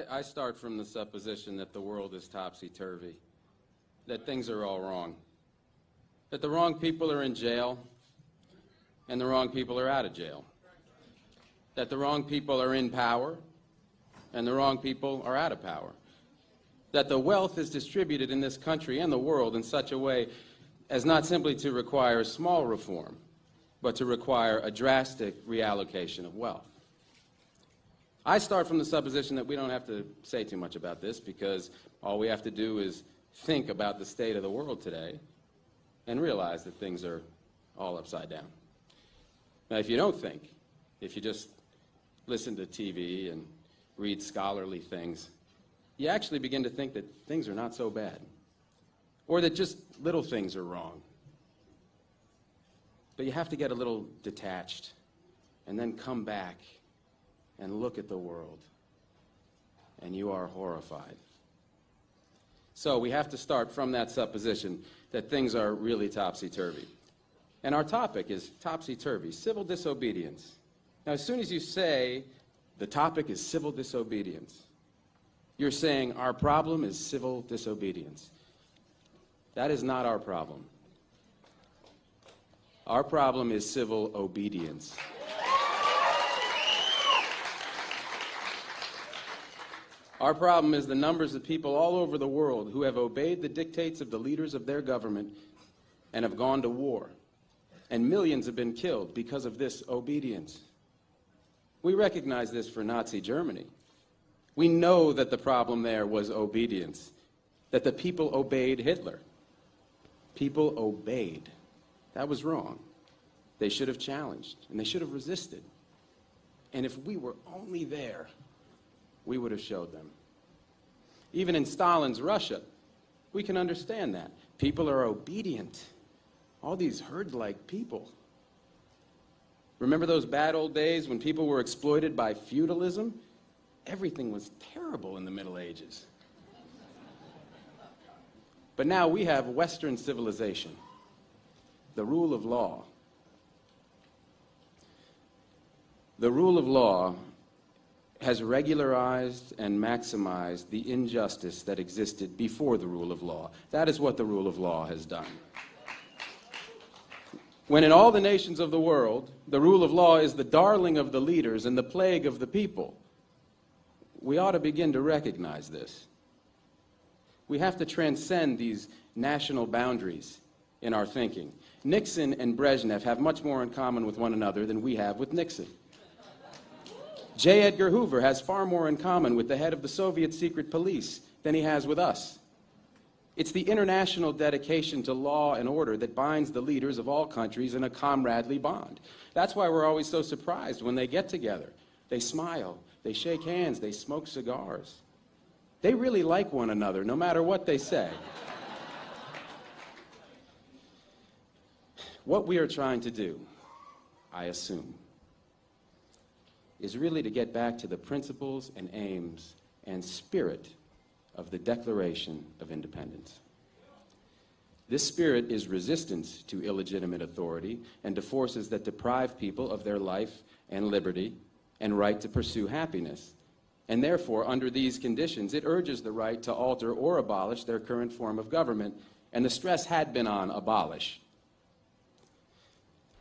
I start from the supposition that the world is topsy-turvy, that things are all wrong, that the wrong people are in jail and the wrong people are out of jail, that the wrong people are in power and the wrong people are out of power, that the wealth is distributed in this country and the world in such a way as not simply to require small reform, but to require a drastic reallocation of wealth. I start from the supposition that we don't have to say too much about this because all we have to do is think about the state of the world today and realize that things are all upside down. Now, if you don't think, if you just listen to TV and read scholarly things, you actually begin to think that things are not so bad, or that just little things are wrong. But you have to get a little detached and then come back and look at the world, and you are horrified. So we have to start from that supposition that things are really topsy-turvy. And our topic is topsy-turvy, civil disobedience. Now, as soon as you say the topic is civil disobedience, you're saying our problem is civil disobedience. That is not our problem. Our problem is civil obedience. Our problem is the numbers of people all over the world who have obeyed the dictates of the leaders of their government and have gone to war. And millions have been killed because of this obedience. We recognize this for Nazi Germany. We know that the problem there was obedience, that the people obeyed Hitler. People obeyed. That was wrong. They should have challenged, and they should have resisted. And if we were only there, we would have showed them. Even in Stalin's Russia, we can understand that. People are obedient. All these herd-like people. Remember those bad old days when people were exploited by feudalism? Everything was terrible in the Middle Ages. But now we have Western civilization, the rule of law. The rule of law has regularized and maximized the injustice that existed before the rule of law. That is what the rule of law has done. When in all the nations of the world, the rule of law is the darling of the leaders and the plague of the people, we ought to begin to recognize this. We have to transcend these national boundaries in our thinking. Nixon and Brezhnev have much more in common with one another than we have with Nixon. J. Edgar Hoover has far more in common with the head of the Soviet secret police than he has with us. It's the international dedication to law and order that binds the leaders of all countries in a comradely bond. That's why we're always so surprised when they get together. They smile, they shake hands, they smoke cigars. They really like one another, no matter what they say. What we are trying to do, I assume, is really to get back to the principles and aims and spirit of the Declaration of Independence. This spirit is resistance to illegitimate authority and to forces that deprive people of their life and liberty and right to pursue happiness. And therefore, under these conditions, it urges the right to alter or abolish their current form of government, and the stress had been on abolish.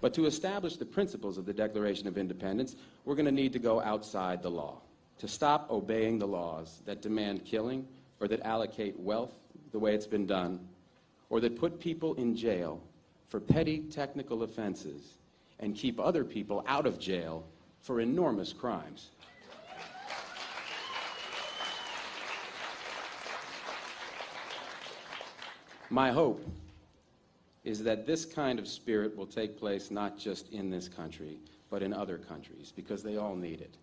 But to establish the principles of the Declaration of Independence, we're going to need to go outside the law, to stop obeying the laws that demand killing or that allocate wealth the way it's been done, or that put people in jail for petty technical offenses and keep other people out of jail for enormous crimes. My hope is that this kind of spirit will take place not just in this country, but in other countries, because they all need it.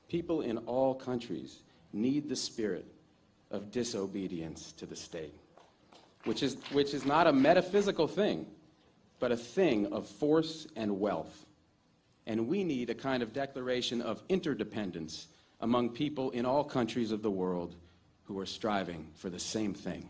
People in all countries need the spirit of disobedience to the state, which is not a metaphysical thing, but a thing of force and wealth. And we need a kind of declaration of interdependence among people in all countries of the world who are striving for the same thing.